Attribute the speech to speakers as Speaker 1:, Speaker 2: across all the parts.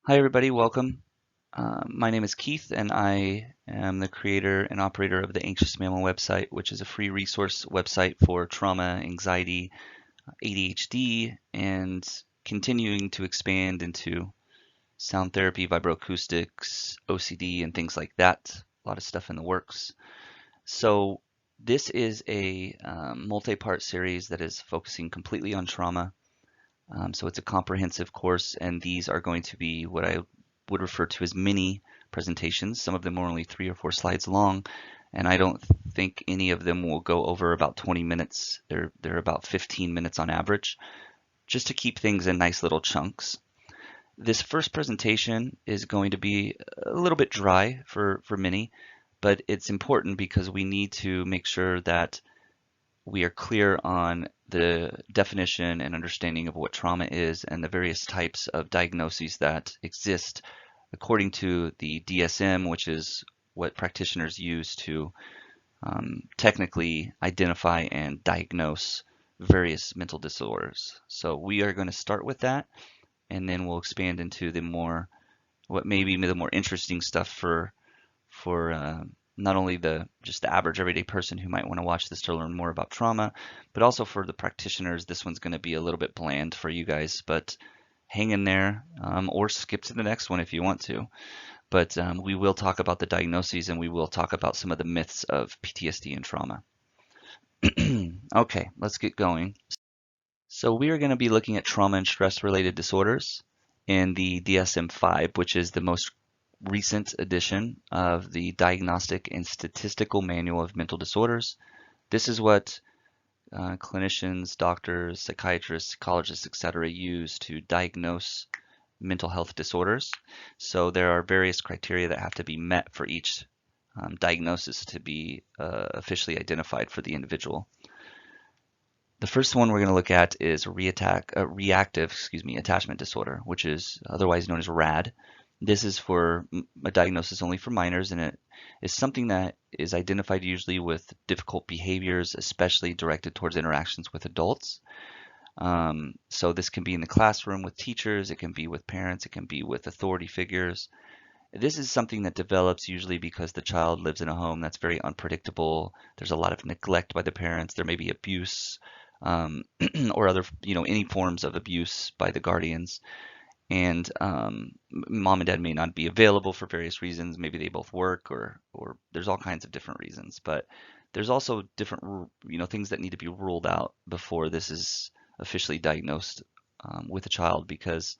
Speaker 1: Hi, everybody. Welcome. My name is Keith, and I am the creator and operator of the Anxious Mammal website, which is a free resource website for trauma, anxiety, ADHD, and continuing to expand into sound therapy, vibroacoustics, OCD, and things like that. A lot of stuff in the works. So this is a multi-part series that is focusing completely on trauma. So it's a comprehensive course, and these are going to be what I would refer to as mini presentations. Some of them are only 3 or 4 slides long, and I don't think any of them will go over about 20 minutes. They're about 15 minutes on average, just to keep things in nice little chunks. This first presentation is going to be a little bit dry for many, but it's important because we need to make sure that we are clear on the definition and understanding of what trauma is and the various types of diagnoses that exist according to the DSM, which is what practitioners use to technically identify and diagnose various mental disorders. So we are going to start with that, and then we'll expand into what may be the more interesting stuff for not only just the average everyday person who might want to watch this to learn more about trauma, but also for the practitioners. This one's going to be a little bit bland for you guys, but hang in there, or skip to the next one if you want to. But we will talk about the diagnoses, and we will talk about some of the myths of PTSD and trauma. Okay, let's get going. So we are going to be looking at trauma and stress related disorders in the DSM-5, which is the most recent edition of the Diagnostic and Statistical Manual of Mental Disorders. This is what clinicians, doctors, psychiatrists, psychologists, etc. use to diagnose mental health disorders. So there are various criteria that have to be met for each diagnosis to be officially identified for the individual. The first one we're going to look at is reactive attachment disorder, which is otherwise known as RAD. This is for a diagnosis only for minors, and it is something that is identified usually with difficult behaviors, especially directed towards interactions with adults. So this can be in the classroom with teachers, it can be with parents, it can be with authority figures. This is something that develops usually because the child lives in a home that's very unpredictable. There's a lot of neglect by the parents. There may be abuse, or other, any forms of abuse by the guardians. And mom and dad may not be available for various reasons. Maybe they both work, or there's all kinds of different reasons. But there's also different, things that need to be ruled out before this is officially diagnosed with a child, because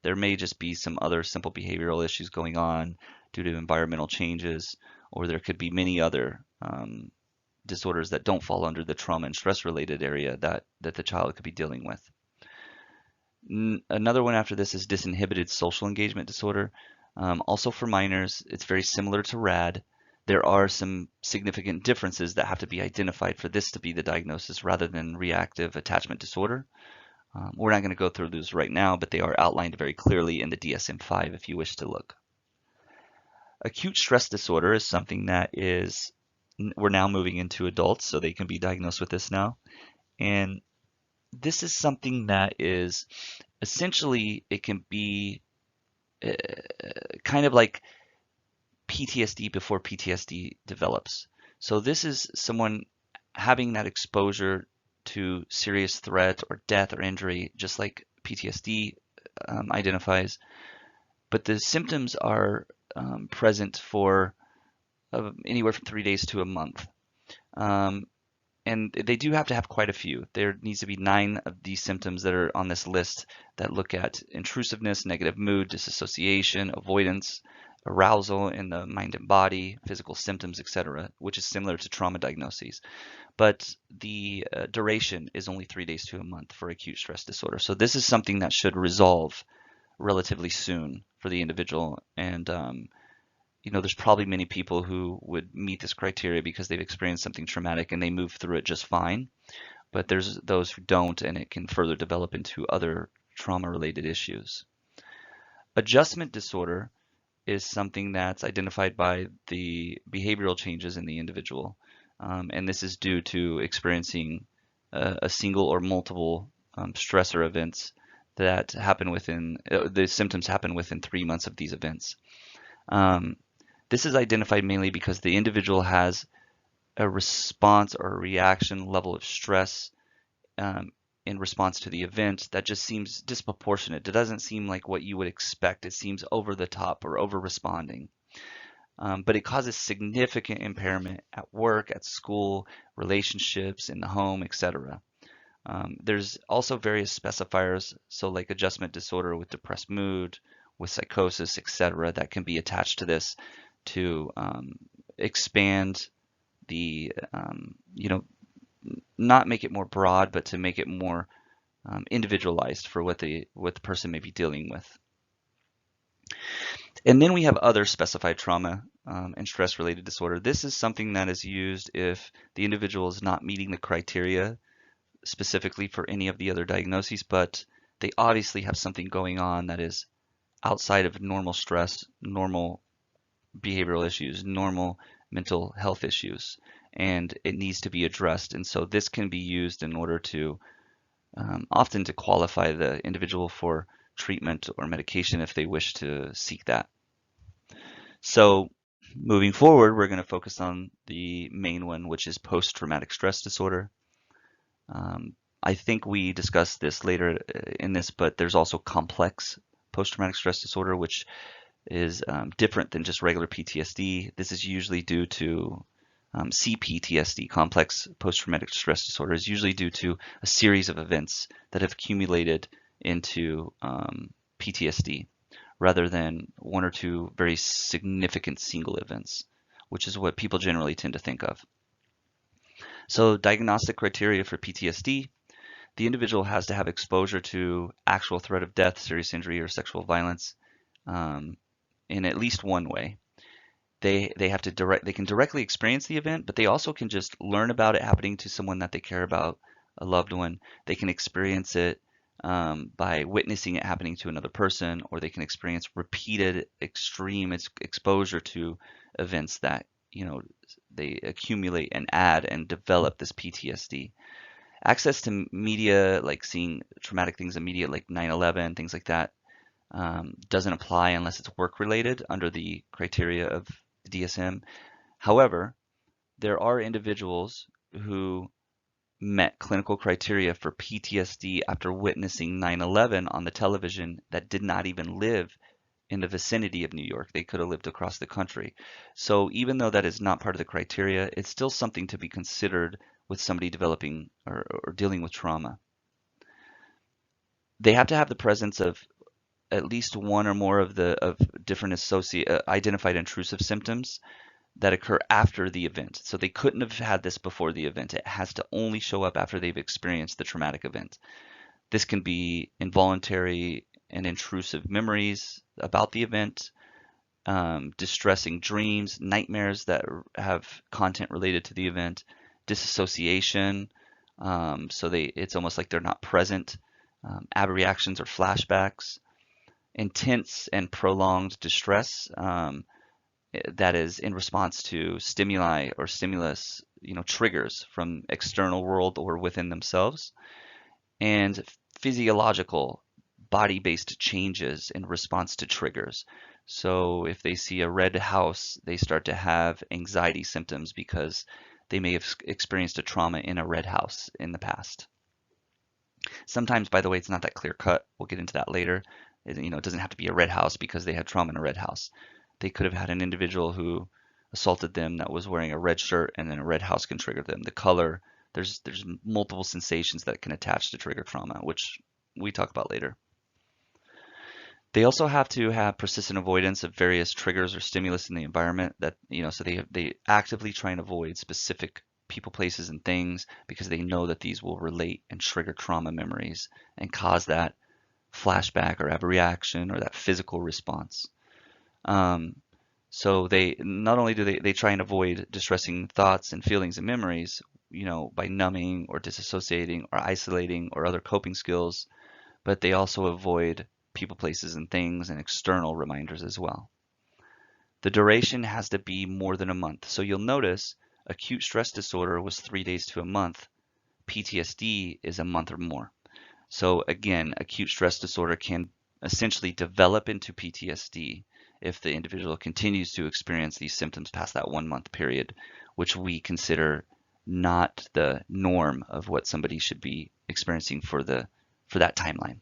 Speaker 1: there may just be some other simple behavioral issues going on due to environmental changes, or there could be many other disorders that don't fall under the trauma and stress related area that the child could be dealing with. Another one after this is disinhibited social engagement disorder. Also for minors, it's very similar to RAD. There are some significant differences that have to be identified for this to be the diagnosis rather than reactive attachment disorder. We're not going to go through those right now, but they are outlined very clearly in the DSM-5 if you wish to look. Acute stress disorder is something that we're now moving into adults, so they can be diagnosed with this now. And this is something that is essentially, it can be kind of like PTSD before PTSD develops. So this is someone having that exposure to serious threat or death or injury, just like PTSD identifies. But the symptoms are present for anywhere from 3 days to a month. And they do have to have quite a few. There needs to be 9 of these symptoms that are on this list that look at intrusiveness, negative mood, disassociation, avoidance, arousal in the mind and body, physical symptoms, etc., which is similar to trauma diagnoses. But the duration is only 3 days to a month for acute stress disorder. So this is something that should resolve relatively soon for the individual. And there's probably many people who would meet this criteria because they've experienced something traumatic and they move through it just fine. But there's those who don't, and it can further develop into other trauma-related issues. Adjustment disorder is something that's identified by the behavioral changes in the individual. And this is due to experiencing a single or multiple stressor events that happen within, the symptoms happen within 3 months of these events. Um, this is identified mainly because the individual has a response or a reaction level of stress um, in response to the event that just seems disproportionate. It doesn't seem like what you would expect. It seems over the top or over responding. But it causes significant impairment at work, at school, relationships, in the home, etc. There's also various specifiers, so like adjustment disorder with depressed mood, with psychosis, etc., that can be attached to this to expand the, not make it more broad, but to make it more individualized for what the person may be dealing with. And then we have other specified trauma and stress-related disorder. This is something that is used if the individual is not meeting the criteria specifically for any of the other diagnoses, but they obviously have something going on that is outside of normal stress, normal behavioral issues, normal mental health issues, and it needs to be addressed. And so this can be used in order to often to qualify the individual for treatment or medication if they wish to seek that. So moving forward, we're going to focus on the main one, which is post-traumatic stress disorder. I think we discussed this later in this, but there's also complex post-traumatic stress disorder, which is different than just regular PTSD. This is usually due to CPTSD, complex post-traumatic stress disorder, is usually due to a series of events that have accumulated into PTSD, rather than one or two very significant single events, which is what people generally tend to think of. So diagnostic criteria for PTSD: the individual has to have exposure to actual threat of death, serious injury, or sexual violence in at least one way. They can directly experience the event, but they also can just learn about it happening to someone that they care about, a loved one. They can experience it by witnessing it happening to another person, or they can experience repeated extreme exposure to events that, they accumulate and add and develop this PTSD. Access to media, like seeing traumatic things in media like 9/11, things like that, doesn't apply unless it's work-related under the criteria of the DSM. However, there are individuals who met clinical criteria for PTSD after witnessing 9/11 on the television that did not even live in the vicinity of New York. They could have lived across the country. So even though that is not part of the criteria, it's still something to be considered with somebody developing or dealing with trauma. They have to have the presence of at least one or more of different identified intrusive symptoms that occur after the event. So they couldn't have had this before the event. It has to only show up after they've experienced the traumatic event. This can be involuntary and intrusive memories about the event, distressing dreams, nightmares that have content related to the event, disassociation, so it's almost like they're not present, abreactions or flashbacks, intense and prolonged distress that is in response to stimuli or stimulus, triggers from external world or within themselves, and physiological body-based changes in response to triggers. So if they see a red house, they start to have anxiety symptoms because they may have experienced a trauma in a red house in the past. Sometimes, by the way, it's not that clear cut. We'll get into that later. It doesn't have to be a red house because they had trauma in a red house. They could have had an individual who assaulted them that was wearing a red shirt, and then a red house can trigger them. The color, there's multiple sensations that can attach to trigger trauma, which we talk about later. They also have to have persistent avoidance of various triggers or stimulus in the environment that, so they actively try and avoid specific people, places, and things because they know that these will relate and trigger trauma memories and cause that flashback or abreaction or that physical response. So they not only do they try and avoid distressing thoughts and feelings and memories, by numbing or disassociating or isolating or other coping skills, but they also avoid people, places, and things and external reminders as well. The duration has to be more than a month. So you'll notice acute stress disorder was 3 days to a month. PTSD is a month or more. So again, acute stress disorder can essentially develop into PTSD if the individual continues to experience these symptoms past that 1 month period, which we consider not the norm of what somebody should be experiencing for that timeline.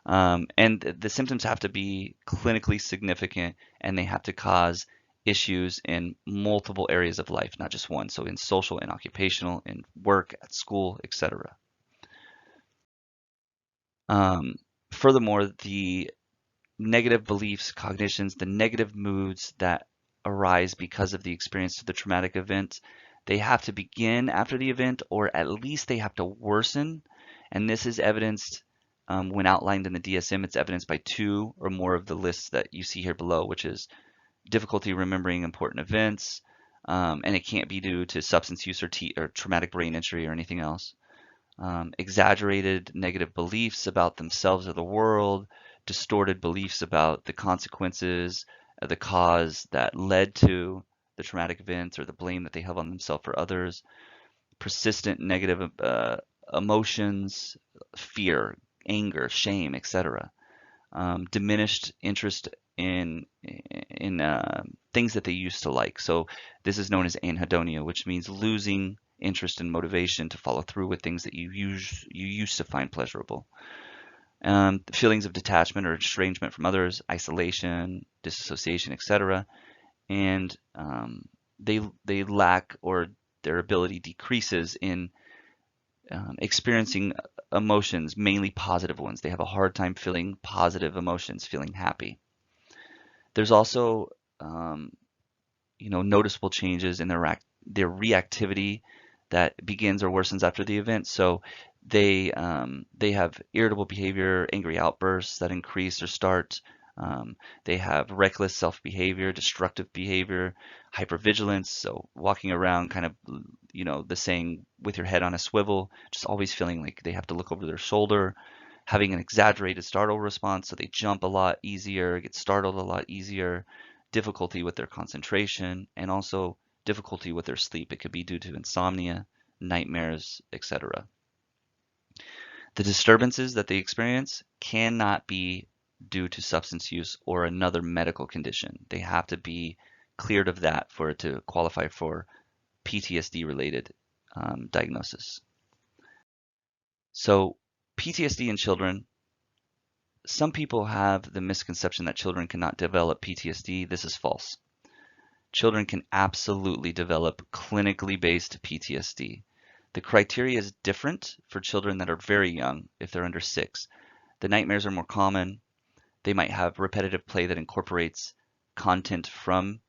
Speaker 1: And the symptoms have to be clinically significant, and they have to cause issues in multiple areas of life, not just one. So in social and occupational, in work, at school, etc. Um, Furthermore, the negative beliefs, cognitions, the negative moods that arise because of the experience of the traumatic event, they have to begin after the event, or at least they have to worsen. And this is evidenced when outlined in the DSM. It's evidenced by 2 or more of the lists that you see here below, which is difficulty remembering important events, and it can't be due to substance use or traumatic brain injury or anything else. Exaggerated negative beliefs about themselves or the world, distorted beliefs about the consequences, the cause that led to the traumatic events, or the blame that they have on themselves or others, persistent negative emotions, fear, anger, shame, etc. Diminished interest in things that they used to like. So this is known as anhedonia, which means losing interest and motivation to follow through with things that you used to find pleasurable. Feelings of detachment or estrangement from others, isolation, disassociation, etc. And they lack, or their ability decreases in experiencing emotions, mainly positive ones. They have a hard time feeling positive emotions, feeling happy. There's also noticeable changes in their reactivity that begins or worsens after the event. So they have irritable behavior, angry outbursts that increase or start. They have reckless self-behavior, destructive behavior, hypervigilance, so walking around kind of, the saying, with your head on a swivel, just always feeling like they have to look over their shoulder, having an exaggerated startle response, so they jump a lot easier, get startled a lot easier, difficulty with their concentration, and also difficulty with their sleep. It could be due to insomnia, nightmares, etc. The disturbances that they experience cannot be due to substance use or another medical condition. They have to be cleared of that for it to qualify for PTSD related diagnosis. So PTSD in children, some people have the misconception that children cannot develop PTSD. This is false. Children can absolutely develop clinically based PTSD. The criteria is different for children that are very young, if they're under 6. The nightmares are more common. They might have repetitive play that incorporates content from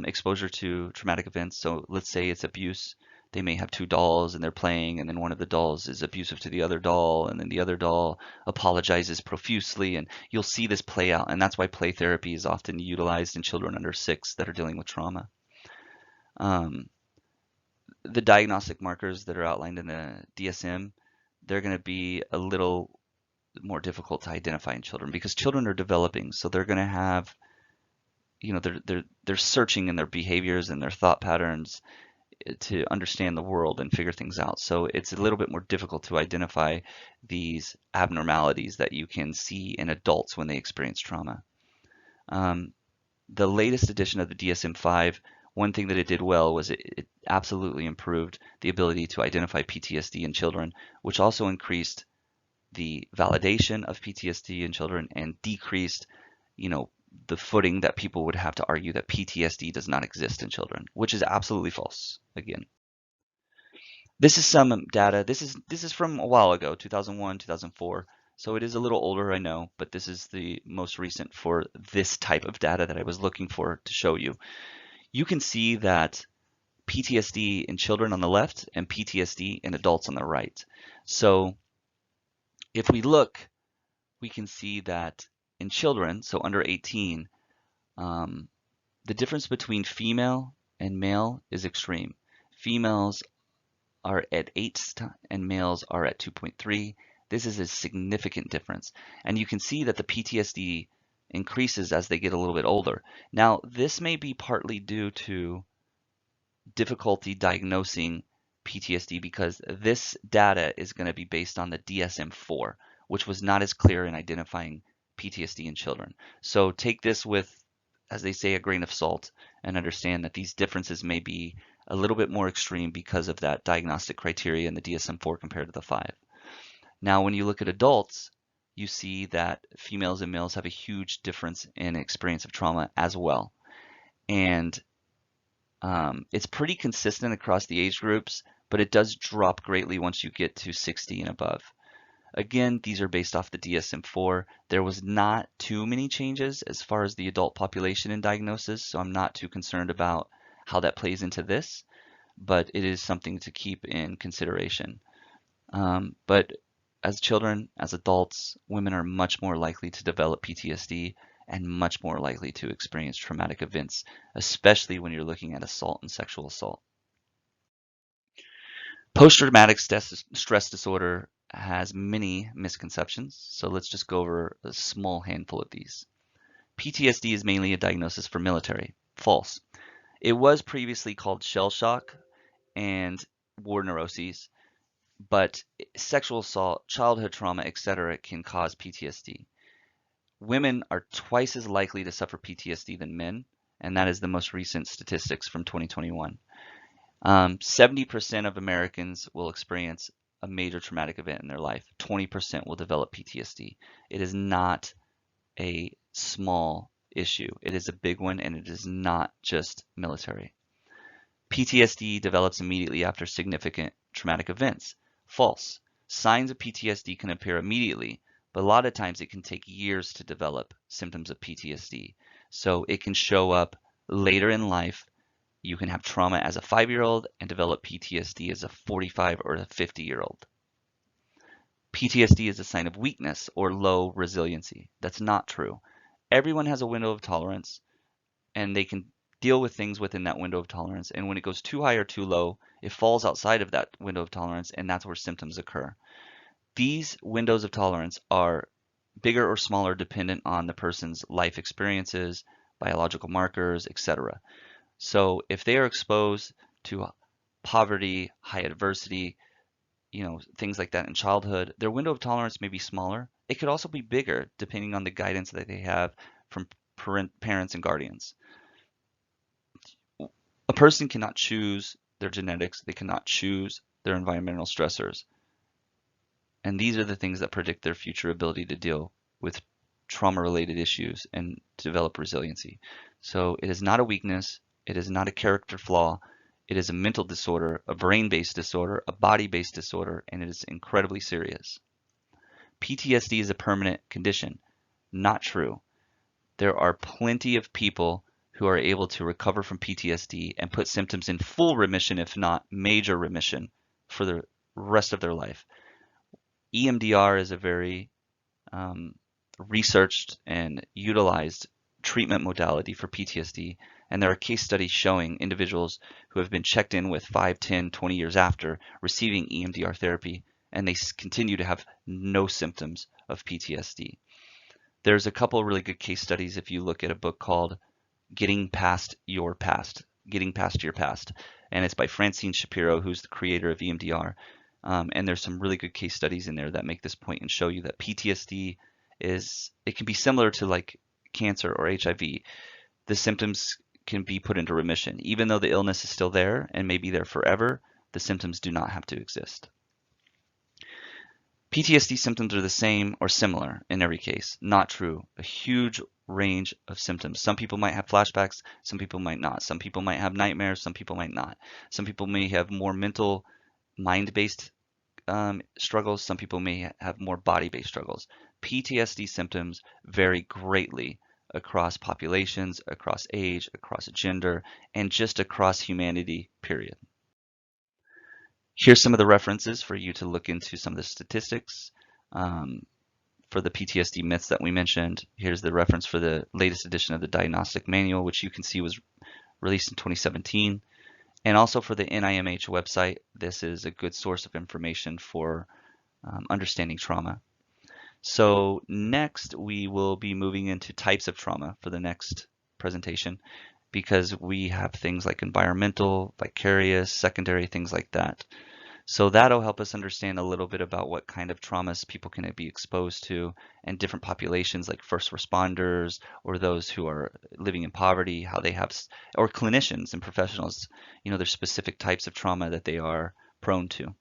Speaker 1: exposure to traumatic events. So let's say it's abuse. They may have 2 dolls and they're playing, and then one of the dolls is abusive to the other doll, and then the other doll apologizes profusely, and you'll see this play out. And that's why play therapy is often utilized in children under 6 that are dealing with trauma. Um, the diagnostic markers that are outlined in the DSM, they're going to be a little more difficult to identify in children because children are developing, so they're going to have, they're searching in their behaviors and their thought patterns to understand the world and figure things out. So it's a little bit more difficult to identify these abnormalities that you can see in adults when they experience trauma. The latest edition of the DSM-5, one thing that it did well was it absolutely improved the ability to identify PTSD in children, which also increased the validation of PTSD in children and decreased, the footing that people would have to argue that PTSD does not exist in children, which is absolutely false. Again, this is some data. This is from a while ago, 2001, 2004. So it is a little older, I know, but this is the most recent for this type of data that I was looking for to show you. You can see that PTSD in children on the left and PTSD in adults on the right. So if we look, we can see that in children, so under 18, the difference between female and male is extreme. Females are at 8 and males are at 2.3. This is a significant difference. And you can see that the PTSD increases as they get a little bit older. Now, this may be partly due to difficulty diagnosing PTSD because this data is going to be based on the DSM-4, which was not as clear in identifying PTSD in children. So take this with, as they say, a grain of salt, and understand that these differences may be a little bit more extreme because of that diagnostic criteria in the DSM-4 compared to the 5. Now, when you look at adults, you see that females and males have a huge difference in experience of trauma as well. And it's pretty consistent across the age groups, but it does drop greatly once you get to 60 and above. Again, these are based off the DSM-4. There was not too many changes as far as the adult population in diagnosis, so I'm not too concerned about how that plays into this, but it is something to keep in consideration. But as children, as adults, women are much more likely to develop PTSD and much more likely to experience traumatic events, especially when you're looking at assault and sexual assault. Post-traumatic stress disorder has many misconceptions, so let's just go over a small handful of these. PTSD is mainly a diagnosis for military. False. It was previously called shell shock and war neuroses, but sexual assault, childhood trauma, etc. can cause PTSD. Women are twice as likely to suffer PTSD than men, and that is the most recent statistics from 2021. 70% of Americans will experience a major traumatic event in their life. 20% will develop PTSD. It is not a small issue. It is a big one, and it is not just military. PTSD develops immediately after significant traumatic events. False. Signs of PTSD can appear immediately, but a lot of times it can take years to develop symptoms of PTSD. So it can show up later in life. You can have trauma as a 5-year-old and develop PTSD as a 45 or a 50-year-old. PTSD is a sign of weakness or low resiliency. That's not true. Everyone has a window of tolerance, and they can deal with things within that window of tolerance. And when it goes too high or too low, it falls outside of that window of tolerance, and that's where symptoms occur. These windows of tolerance are bigger or smaller dependent on the person's life experiences, biological markers, etc. So if they are exposed to poverty, high adversity, things like that in childhood, their window of tolerance may be smaller. It could also be bigger depending on the guidance that they have from parents and guardians. A person cannot choose their genetics. They cannot choose their environmental stressors. And these are the things that predict their future ability to deal with trauma-related issues and develop resiliency. So it is not a weakness. It is not a character flaw. It is a mental disorder, a brain-based disorder, a body-based disorder, and it is incredibly serious. PTSD is a permanent condition. Not true. There are plenty of people who are able to recover from PTSD and put symptoms in full remission, if not major remission, for the rest of their life. EMDR is a very researched and utilized treatment modality for PTSD, and there are case studies showing individuals who have been checked in with 5, 10, 20 years after receiving EMDR therapy, and they continue to have no symptoms of PTSD. There's a couple of really good case studies if you look at a book called Getting Past Your Past, and it's by Francine Shapiro, who's the creator of EMDR. And there's some really good case studies in there that make this point and show you that PTSD it can be similar to like cancer or HIV. The symptoms can be put into remission. Even though the illness is still there and may be there forever, the symptoms do not have to exist. PTSD symptoms are the same or similar in every case. Not true. A huge range of symptoms. Some people might have flashbacks, some people might not. Some people might have nightmares, some people might not. Some people may have more mental, mind-based struggles. Some people may have more body-based struggles. PTSD symptoms vary greatly across populations, across age, across gender, and just across humanity, period. Here's some of the references for you to look into some of the statistics for the PTSD myths that we mentioned. Here's the reference for the latest edition of the Diagnostic Manual, which you can see was released in 2017. And also for the NIMH website, this is a good source of information for understanding trauma. So next we will be moving into types of trauma for the next presentation. because we have things like environmental, vicarious, secondary, things like that. So that'll help us understand a little bit about what kind of traumas people can be exposed to and different populations like first responders or those who are living in poverty, how they have, or clinicians and professionals, there's specific types of trauma that they are prone to.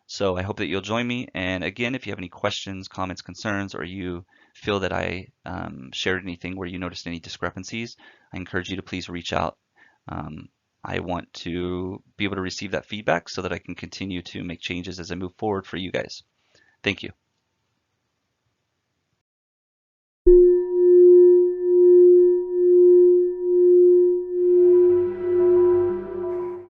Speaker 1: So I hope that you'll join me. And again, if you have any questions, comments, concerns, or you feel that I shared anything where you noticed any discrepancies, I encourage you to please reach out. Um, I want to be able to receive that feedback so that I can continue to make changes as I move forward for you guys. Thank you.